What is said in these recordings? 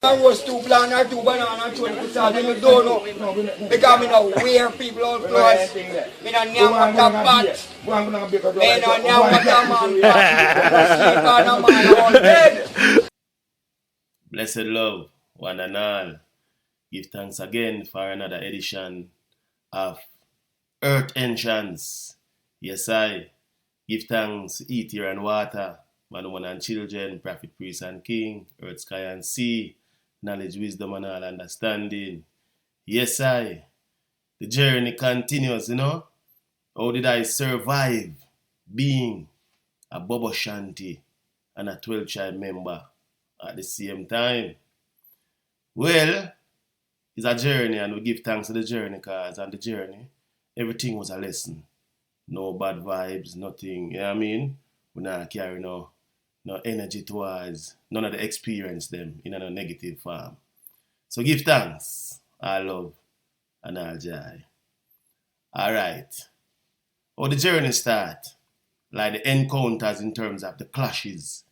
I roast two blind or two banana and 20 salt, and you don't know. Because I know where people out close. I don't know what that bat. I don't know what that man bat. Sleep on a man all dead. Blessed love, one and all. Give thanks again for another edition of Earth Entrance. Yes, I give thanks, eat, air, and water, man, woman, and children, prophet, priest, and king, earth, sky, and sea, knowledge, wisdom, and all understanding. Yes, I. The journey continues, you know. How did I survive being a BOBO SHANTY and a 12 tribe member at the same time? Well, it's a journey, and we give thanks to the journey, because on the journey, everything was a lesson. No bad vibes, nothing, you know what I mean? We not carry no energy towards none of the experience them in a negative form. So give thanks, all love, and all joy. Alright. How the journey start? Like the encounters in terms of the clashes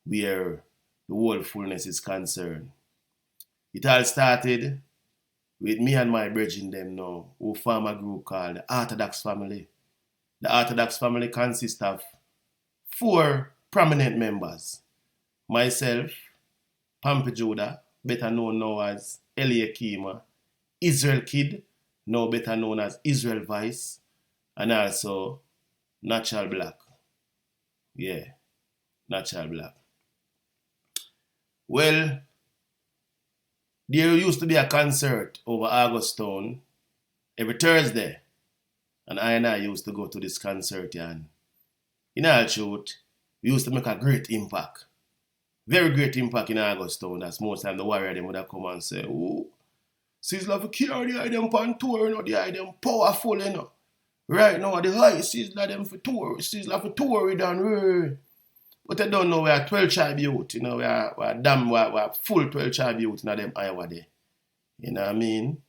where the whole fullness is concerned. It all started with me and my brethren them now, who form a group called the Orthodox family. The Orthodox family consists of 4 prominent members. Myself, Pampi Judah, better known now as Eliakima, Israel Kid, now better known as Israel Vice, and also Natural Black. Yeah, Natural Black. Well, there used to be a concert over Augustown every Thursday. And I used to go to this concert, and in all truth, we used to make a great impact. Very great impact in Augustown. That's most time the warrior them would have come and say, oh, Sizzla for carry the item on tour, you know, the item powerful, you know. Right now, the high Sizzla them for tour. Sizzla for tour, we done. But I don't know, we are 12 tribe youth, you know, we are full 12 tribe youth in them Iowa there. You know what I mean?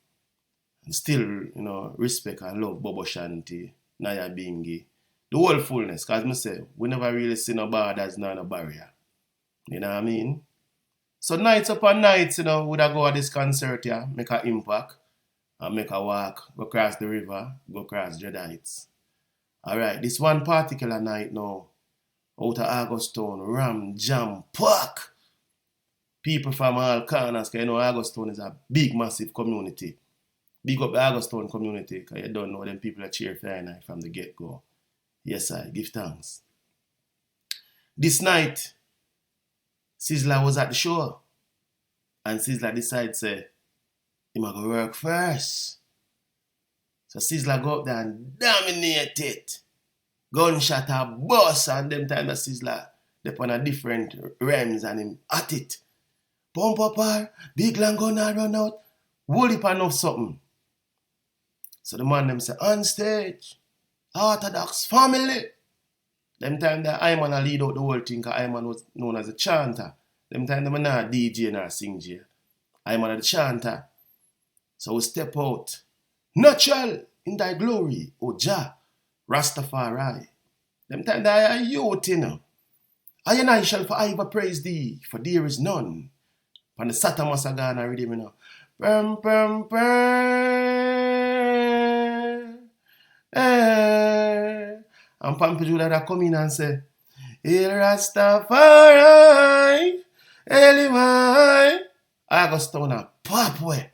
And still, you know, respect and love BOBO SHANTY, Naya Bingi, the whole fullness. Because I say, we never really see no borders, no barrier. You know what I mean? So nights upon nights, you know, would I go at this concert, yeah, make an impact, and make a walk, go across the river, go across Jedites. Alright, this one particular night now, out of Augustown, ram, jam, pack. People from all corners, because you know Augustown is a big, massive community. Big up the Augustown community, because you don't know them people that cheer for night from the get-go. Yes, I give thanks. This night, Sizzla was at the show, and Sizzla decided, say, he might go work first. So Sizzla go up there and dominate it. Gunshot a bus, and them time that Sizzla, they on a different realms and him at it. Pump up her, big long gun run out, whole heap enough something. So the man them say, on stage, Orthodox family. Them time that Iman a lead out the whole thing, because Iman was known as a chanter. Them time them not DJ nor sing J. Iman a the chanter. So we step out. Natural in thy glory, O Jah, Rastafari. Them time that I are youth, you know. I and I shall forever praise thee, for there is none. From the Sata Masagana rhythm, you know. Pum, pum, pum. And Pampi Judah that come in and say, El Rastafari, Elimai. Augustona, pop way.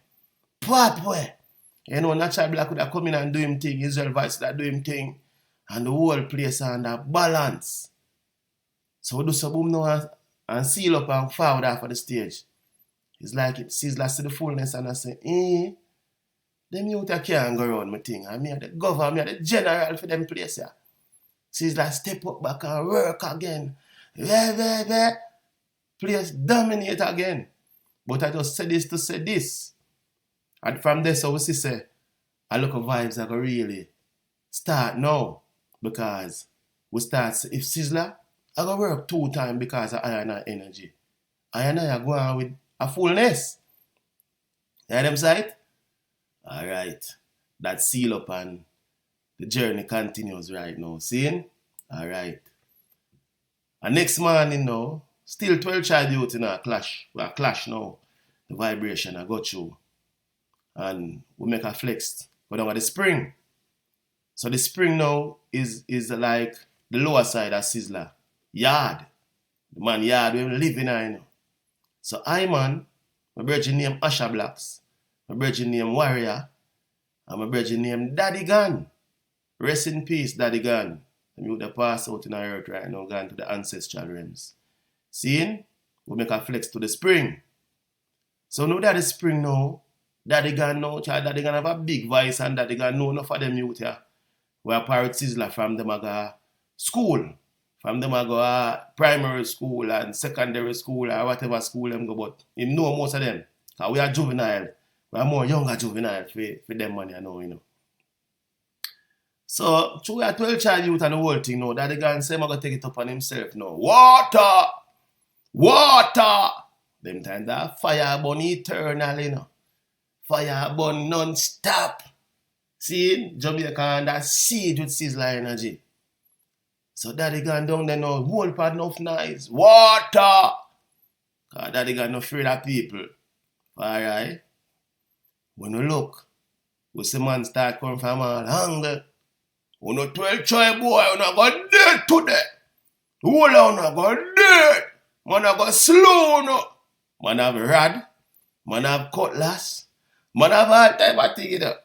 You know, Natural Black would have come in and do him thing, Israel Vice that do him thing, and the whole place under balance. So we do some boom now and seal up and forward off of the stage. It's like it Sizzla see the fullness and I say, them youth can't go around my thing. I mean, the governor, the general for them place here. Sizzla step up back and work again. Place dominate again. But I just said this to say this. And from there, so we see say, a look of vibes are going to really start now. Because we start, if Sizzla, I go work 2 times because of iron and energy. Iron are going with a fullness. You hear them sight? Alright. That seal up and the journey continues right now. Seeing? Alright. And next morning now, still 12 child youth in a clash. We are clash now. the vibration I go through. And we make a flex. Go down at the spring. So the spring now is like the lower side of Sizzler. Yard. The man yard we live in I know. So I man, my brother name Asha Blacks, my brother name Warrior, and my brother name Daddy Gun. Rest in peace, Daddy Gun. I'm with the pass out in our earth right now, going to the ancestral realms. Seeing? We make a flex to the spring. So now that the spring now, Daddy Gun now, child, Daddy Gun have a big voice and Daddy Gun know enough of them youth here. We are Pirate Sizzler from them I go school. From them I go primary school and secondary school or whatever school them go, but him know most of them. Because we are juvenile. We are more younger juvenile for them money, you know. So, through a 12-child youth and the whole thing now, Daddy Gun say I'm going to take it up on himself now. Water! Water! Them time that fire burn eternal, you know. Fire burn non-stop. See, Jamaica and that seed with Sizzler energy. So Daddy Gun down there now, whole part enough nice. Water! Because Daddy Gun no afraid of people. Alright? When you look, we see man start coming from all angle. You know 12 try boy, you not go dead today. Whole on not go dead. Man not go slow no. Man have rod. Man have cutlass. Man have all type of thing, you know.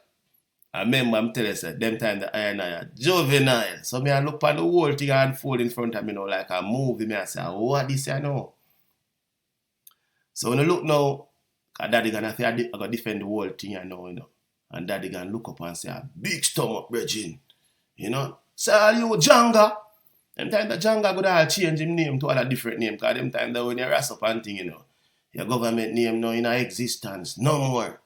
I remember I'm telling you, them time the iron are juvenile. So me I look at the whole thing unfold in front of me now like a movie. Me I say, what this I know? So when you look now, Daddy gonna say I gotta defend the whole thing I know, you know. And Daddy gonna look up and say, a big stomach, Regine. You know? Say, you Janga. Them time the Janga could all change him name to a different name. Because them time that when you rest up and thing, you know, your government name now in existence. No more.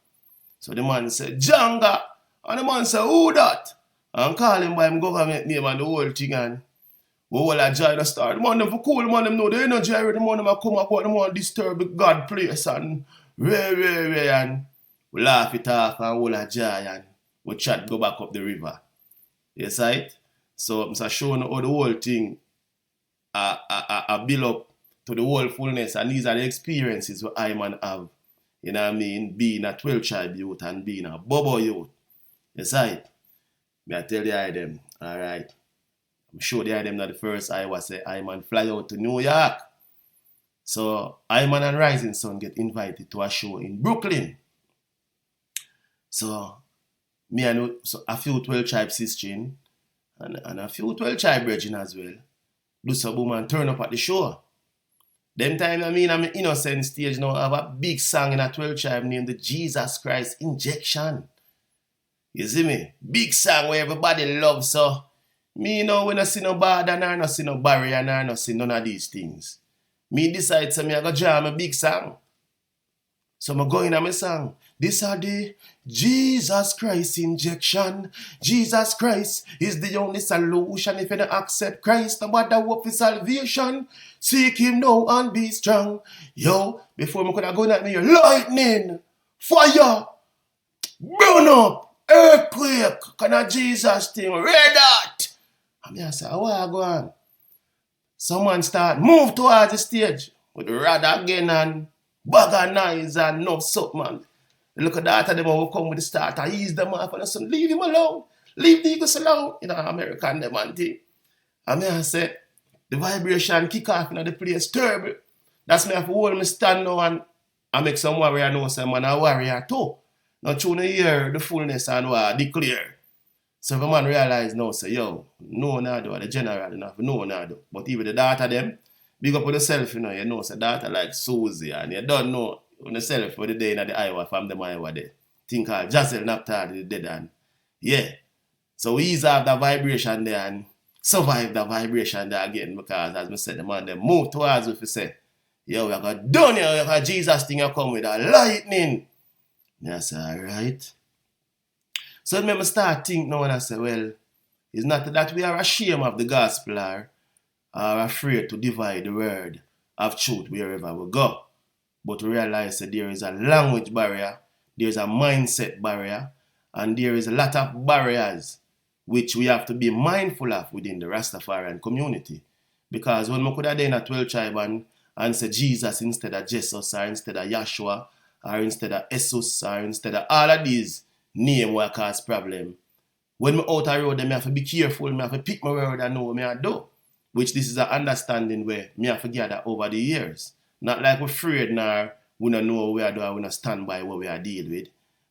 So the man said, Janga. And the man say, who that? And call him by him government name and the whole thing and we all a joy the start. The man them for cool, the man them know the energy the man them a come up what them want disturb the God place and way and we laugh it off and all a joy and we chat go back up the river. Yes, right? So I'm showing how the whole thing build up to the whole fullness and these are the experiences what I man have. You know what I mean? Being a 12-child youth and being a BOBO youth. Yes, right. Me I tell the them, alright. I'm sure the them that the first I was say I man fly out to New York. So I man and Rising Sun get invited to a show in Brooklyn. So me and a few 12-tribe sisters and a few 12-tribe brethren as well. Do some boom and turn up at the show. Them time I mean I'm an innocent stage now. I have a big song in a 12-tribe named the Jesus Christ Injection. You see me? Big song where everybody loves, so me know when I see no border, nor no see no barrier, nor no see none of these things. Me decide so me I go jam a big song. So I go in on my song. This are the Jesus Christ injection. Jesus Christ is the only solution. If you don't accept Christ, no matter what for salvation, seek him now and be strong. Yo, before me could have gone at me, lightning, fire, burn up. Earthquake, kind of Jesus thing, red hot. And I say, what I go on? Someone start move towards the stage with the rod again and bag of knives and no soap, man. Look at that, them will come with the start and ease them off and I say, leave him alone. Leave the eagles alone. You know, American them and thing. And I say, the vibration kick off in the place terrible. That's me have to hold me stand now and I make some warrior know say, man, a warrior too. Now, through the year, the fullness and what declare. So, if a man realize now, say, yo, no, no, do, the general enough, no, no, do. But even the daughter, them, big up on yourself, you know, say, daughter like Susie, and you don't know on yourself for the day in the Iowa, from them Iowa there. Think called Jassel Naphtali, the dead, and yeah. So, we ease off the vibration there and survive the vibration there again, because, as I said, the man, them move towards if you say, yo, we got done here, we got Jesus thing, you come with a lightning. Yes, alright. So then I start thinking now and I say, well, it's not that we are ashamed of the gospel or afraid to divide the word of truth wherever we go. But we realize that there is a language barrier, there is a mindset barrier, and there is a lot of barriers which we have to be mindful of within the Rastafarian community. Because when we could have done a 12 tribe and say Jesus instead of Jesus or instead of Yahshua, or instead of Jesus, or instead of all of these names will cause problem. When me out the road, I have to be careful, I have to pick my word and know what I do. Which this is an understanding where me have to gather over the years. Not like we're afraid now, we don't know what we are doing, we don't stand by what we are dealing with.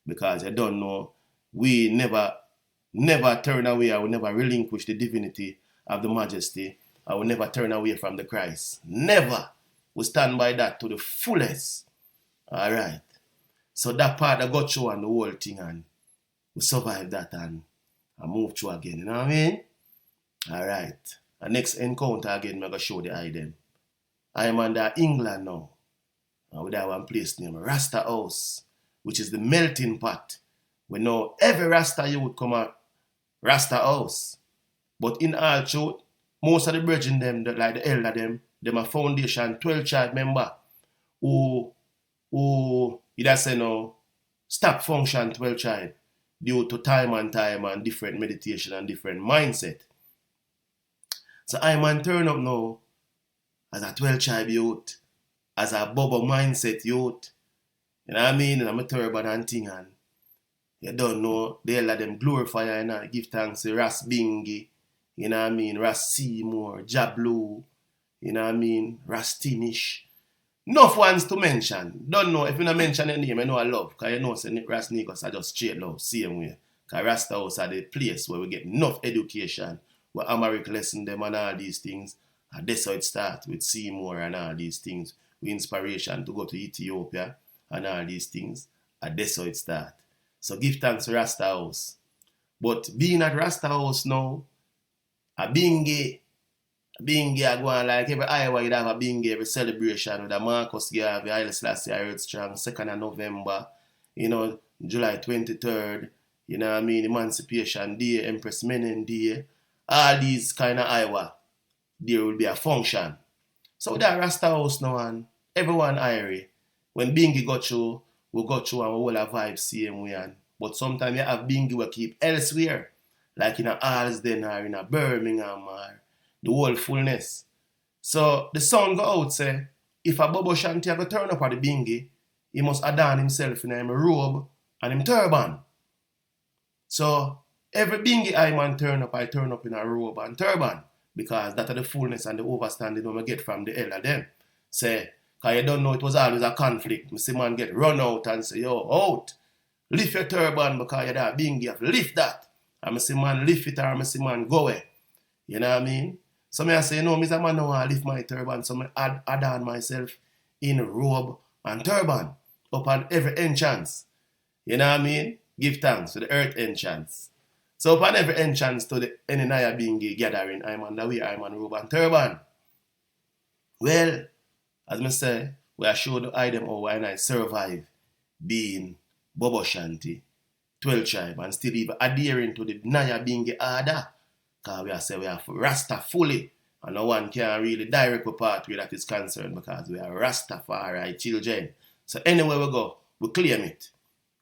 Because I don't know, we never turn away, or we never relinquish the divinity of the majesty, or we never turn away from the Christ. Never. We stand by that to the fullest. Alright. So that part I got through and the whole thing, and we survived that and I move through again. You know what I mean? Alright. The next encounter again, I'm going to show the item. I am under England now. And we have one place named Rasta House, which is the melting pot. We know every Rasta youth come at Rasta House. But in all truth, most of the brethren them, like the elder them a foundation 12 child member who you just say no, stop function 12 child due to time and different meditation and different mindset. So I man turn up now as a 12 child youth, as a BOBO mindset youth. You know what I mean? And I'm a turban and thing, and you don't know, they let them glorify and give thanks to Ras Bingi, you know what I mean, Ras Seymour, Jablu, you know what I mean, Ras Timish. Enough ones to mention. Don't know, if you don't mention any name, I know I love, because you know say Ras Niggas are just straight love, same way. Because Rasta House are the place where we get enough education, where Amharic lesson them and all these things. And that's how it starts with Seymour and all these things, with inspiration to go to Ethiopia and all these things. And that's how it starts. So give thanks to Rasta House. But being at Rasta House now, a bingy I go on like every Iowa you'd have a bingy, every celebration with a Marcus Garvey, Haile Selassie, Earth Strong, 2nd of November, you know, July 23rd, you know what I mean, Emancipation Day, Empress Menen Day, all these kind of Iowa, there will be a function. So with that Rasta House now, and everyone Irie, when bingy got through, we go through and we all have vibes same way. But sometimes you have bingy we keep elsewhere, like in a Alsden or in a Birmingham or the whole fullness. So the sound go out say, if a Bobo Shanty go turn up at the bingy, he must adorn himself in a robe and him turban. So every bingy I man turn up in a robe and turban, because that are the fullness and the overstanding we get from the elder them. Say, because you don't know it was always a conflict. Me see man get run out and say, yo, out. Lift your turban because you're that bingy. You have to lift that. And I see man lift it or I see man go away. You know what I mean? So I say, no, Mr. Man, no, I lift my turban. So I add on myself in robe and turban upon every entrance. You know what I mean? Give thanks to the earth entrance. So upon every entrance to the any Naya bingy gathering, I'm on the way, I'm on robe and turban. Well, as I say, we are showing the item how I survive being Bobo Shanty, 12 tribe, and still even adhering to the Naya bingy order. Because we are saying we are Rasta fully, and no one can really direct a part where that is concerned, because we are Rastafari children. So anywhere we go, we claim it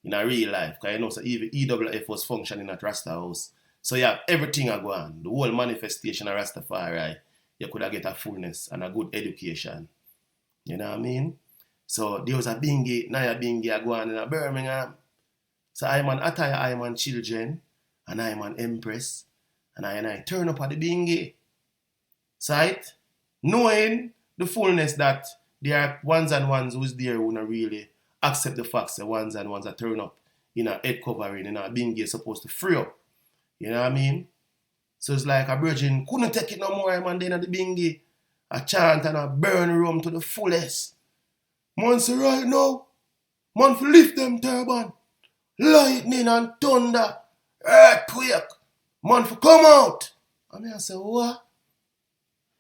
in a real life. Because you know, so even EWF was functioning at Rasta House. So you have everything go on. The whole manifestation of Rastafari, you could have get a fullness and a good education. You know what I mean? So there was a bingy, Naya bingy go on in a Birmingham. So I'm an attire, I'm an children, and I'm an empress, and I turn up at the bingy. Sight, knowing the fullness that there are ones and ones who's there who don't really accept the facts that ones and ones that turn up in a head covering, in a bingy is supposed to free up. You know what I mean? So it's like a virgin couldn't take it no more, man, then at the bingy. A chant and a burn room to the fullest. Man say right now, man for lift them turban. Lightning and thunder, earthquake, man for come out. And I say, what?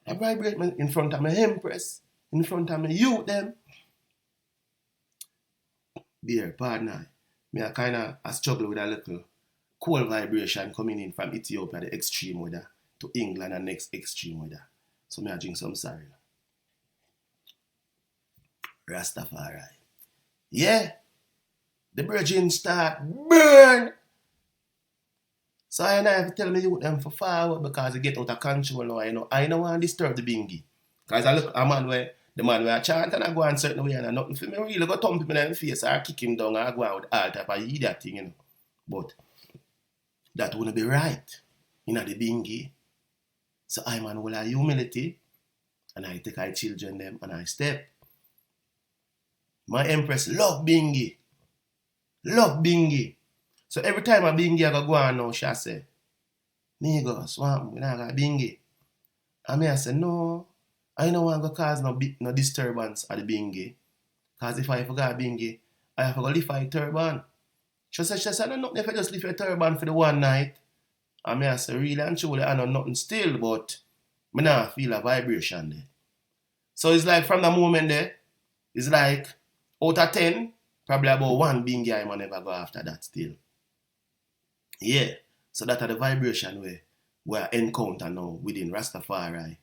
I vibrate in front of my empress, in front of my youth them. Dear partner, me I kind of struggle with a little cold vibration coming in from Ethiopia, the extreme weather, to England, the next extreme weather. So me I drink some sorry. Rastafari. Yeah. The virgin start burn. So I have to tell me youth them for forward because they get out of control now. I don't want to disturb the bingy. Because I look a man where The man will chant and I go on certain way and nothing for me really go thump him in the face or kick him down or go out with all type of idiot thing, you know. But that wouldn't be right in the bingy. So I man will have humility and I take my children them and I step. My empress love bingy. Love bingy. So every time a bingy I go on now, she say, nigga, swamp, we not got bingy. And me I say, no, I don't want to cause no disturbance at the bingy. Because if I forgot bingy, I have to go lift my turban. She said, no, if I just lift your turban for the one night. And me I say, really and truly, I know nothing still, but I not feel a vibration there. So it's like from the moment there, it's like out of 10, probably about one bingy I might never go after that still. Yeah, so that are the vibration we encounter now within Rastafari.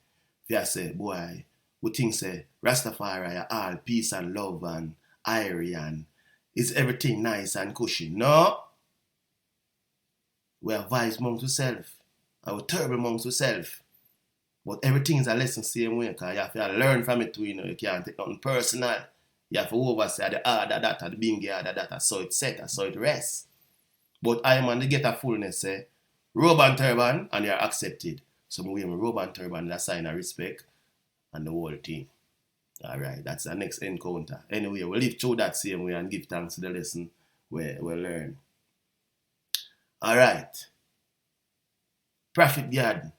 If you say, boy, we think say Rastafari are all peace and love and airy and is everything nice and cushy. No. We are vibes amongst ourselves. And we're terrible amongst ourselves. But everything is a lesson same way, because you have to learn from it too, you know. You can't take nothing personal. You have to oversee the that, the bingy, that, so it's set, so it rests. But I man, they get a fullness, say, robe and turban, and you're accepted. So we wear my robe and turban, that's a sign of respect, and the whole thing. Alright, that's the next encounter. Anyway, we'll live through that same way and give thanks to the lesson we'll learn. Alright. Prophet God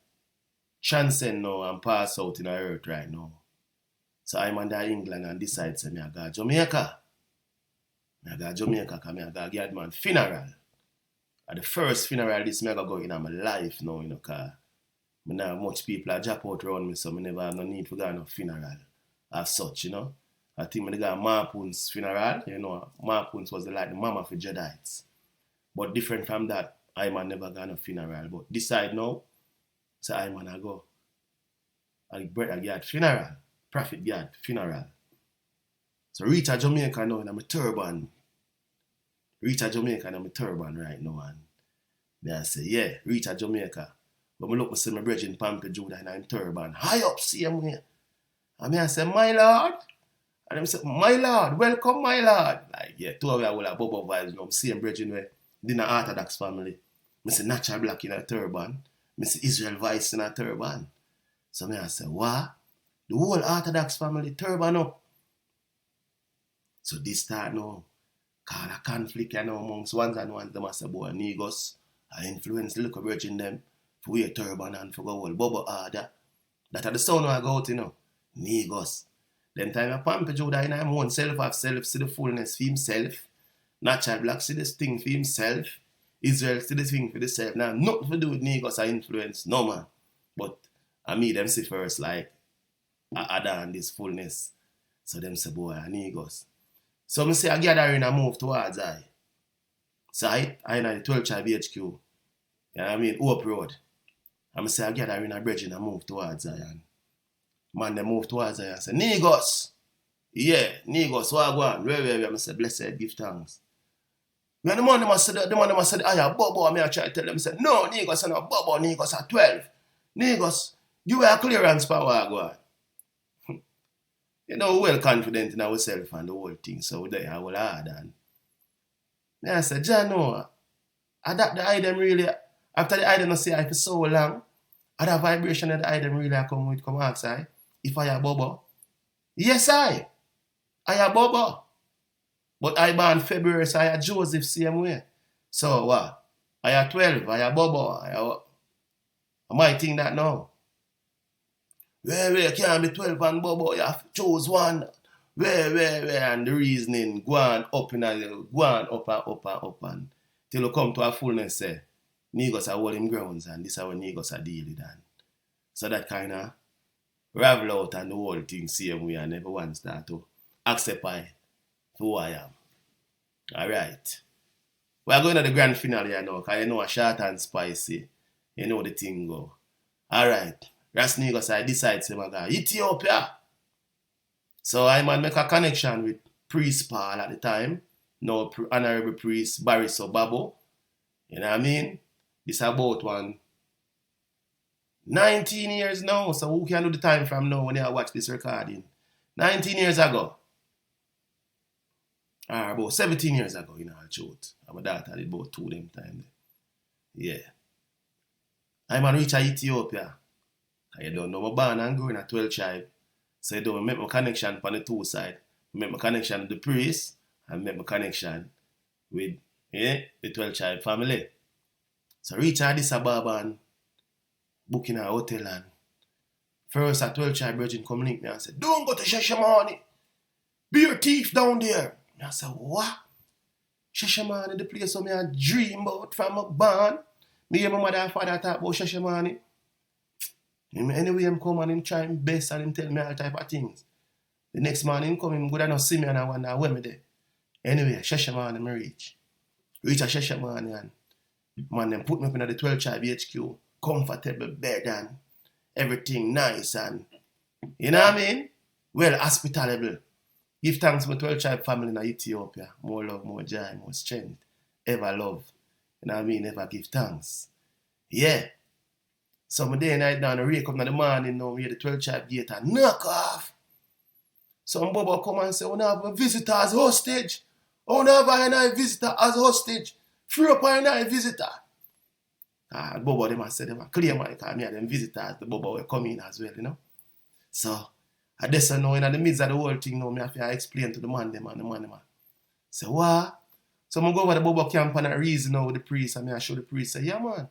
transcend now and pass out in the earth right now. So I'm under England and decide to I go Jamaica. I go Jamaica because I go God man funeral. And the first funeral this I go in my life now, you know, because I don't have much people that drop out around me, so I never have no need to go to a funeral as such, you know. I think I got Marpun's funeral, you know. Marpun's was like the mama for Jedites. But different from that, I man never gone a funeral. But decide now, so I man I go. I get funeral. Prophet God funeral. So reach a Jamaica now and I'm a turban. Reach a Jamaica and I'm a turban right now. And then I say, yeah, reach a Jamaica. But I look and see my bridge in Pampa Judah and I'm turban. High up, same way. And I say, my lord. And I say, my lord, welcome, my lord. Like, yeah, two of you will have BOBO vibes, you know, same bridging way. Then the Orthodox family. I say, natural black in a turban. I say, Israel Vice in a turban. So I say, what? The whole Orthodox family turban up. So this start now. Cause a conflict, you know, amongst ones and ones. Them say, boy, Negos, I influence the little virgin them for wear turban and for go whole BOBO order. That are the sound I go out, you know. Negos. Then time I Pampa Judah in him own self have self see the fullness for himself. Natural black see this thing for himself. Israel see this thing for itself. Now nothing to do with Negos or influence, no man. But I meet them see first like I add on this fullness. So them say boy Negos. So I say I gathering and move towards I. So I in the 12 tribe HQ. You know what I mean? Hope Road. I say I gathering a bridge and move towards I. And man, they move towards I and say, Negos. Yeah, Negos, what I want? Where? I say, blessed, give thanks. When the man must say, I have BOBO. I try to tell them, say, no, Negos are not BOBO, Negos are 12. Negos, you are clearance power, I go on. You know, well confident in ourselves and the whole thing, so they are well hard. And I said, John, no, adapt the item really, after the item I say I for so long, and the vibration of the item really come outside. If I have BOBO, yes I have BOBO. But I born February, so I have Joseph same way. So what? I have 12, I have BOBO. I might think that now. Where can't be 12 and BOBO, you have to choose one. Where, and the reasoning go on up and till you come to a fullness say, Negos are holding grounds and this is how Negos are dealing with. So that kind of ravel out and the whole thing same way and everyone start to accept who I am. Alright. We are going to the grand finale now because you know a short and spicy. You know the thing go. Alright. Ras Negos I decide to go Ethiopia. So I man make a connection with Priest Paul at the time. No Honorable Priest Barry Babo. You know what I mean? This about 19 years now. So who can do the time from now when you watch this recording? 19 years ago. Or about 17 years ago, in all truth. My daughter did about 2 them time. Yeah. I'm on reach Ethiopia. You don't know, I'm born and growing at 12 tribe. So you don't make my connection on the 2 side. Make my connection with the priest and make my connection with the 12 tribe family. So reach Addis Ababa and booking a hotel and first a 12 tribe virgin come link me and say, don't go to Shashamane. Be your thief down there. And I said, what? Shashamane, the place where I dream about from a barn. Me and my mother and father talk about Shashamane. Anyway, I'm come and him try him best and him tell me all type of things. The next morning him come, him good enough see me and I wonder where me there. Anyway, Shashamane me reach. Reach a Shashamane and man them put me up in the 12 tribe HQ. Comfortable bed and everything nice and you know what I mean? Well hospitable. Give thanks to my 12 tribe family in Ethiopia. More love, more joy, more strength. Ever love. You know what I mean? Ever give thanks. Yeah. So my day and night down, I wake up in the morning now, we hear the 12 tribe gate and knock off. Some Bobo come and say, oh, no, have a visitor as hostage. Oh, no, have a visitor as hostage. Free up a visitor. Bobo, them said, them clear my car, me and them visitors, the Bobo will come in as well, you know. So, I just know in the midst of the whole thing now, I have to explain to the man, them. Say, what? So I go over the Bobo camp and I reason now with the priest, and I show the priest, say, yeah, man.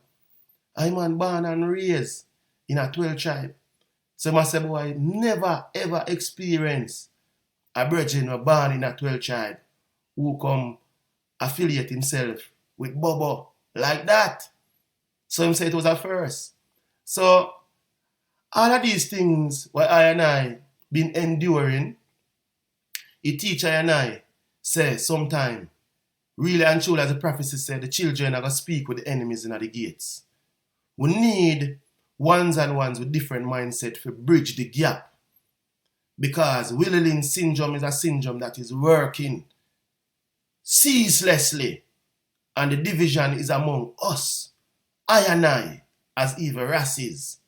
I'm born and raised in a 12 tribe. So I say, boy, never ever experience a virgin born in a 12 tribe who come affiliate himself with Bobo like that. So him say it was a first. So all of these things what I and I been enduring, it teach I and I say sometime, really and truly as the prophecy said, the children are going to speak with the enemies in the gates. We need ones and ones with different mindset to bridge the gap. Because Willing syndrome is a syndrome that is working ceaselessly. And the division is among us, I and I, as evil races.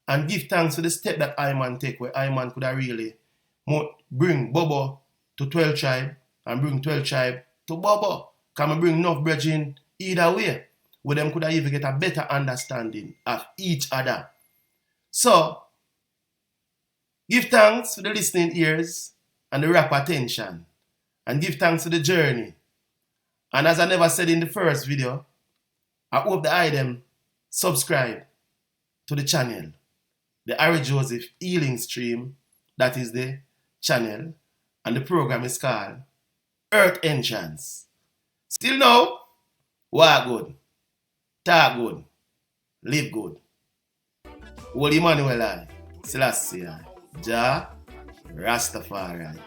And give thanks for the step that I-Man take, where I-Man could have really bring Bobo to 12 tribe and bring 12 tribe to Bobo. Can we bring enough brethren either way? Where them could have even get a better understanding of each other. So, give thanks for the listening ears and the rap attention. And give thanks for the journey. And as I never said in the first video, I hope that I them subscribe to the channel. The Harry Joseph Healing Stream, that is the channel. And the program is called Earth Entrance. Still now, walk good. Talk good, live good. Holy Emmanuel I, Selassie I, Jah, Rastafarian.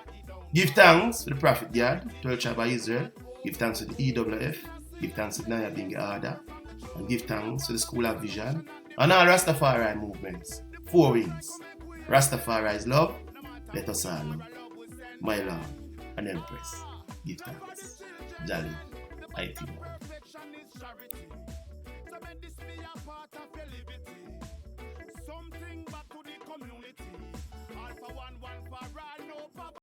Give thanks to the Prophet God, 12 tribe of Israel. Give thanks to the EWF. Give thanks to the Naya Bingi Order. And give thanks to the School of Vision. And all Rastafarian movements. 4 wings. Rastafari is love. Let us all love. My Lord and Empress. Give thanks. Jolly. IT1. Something back to the community. All for one for all, no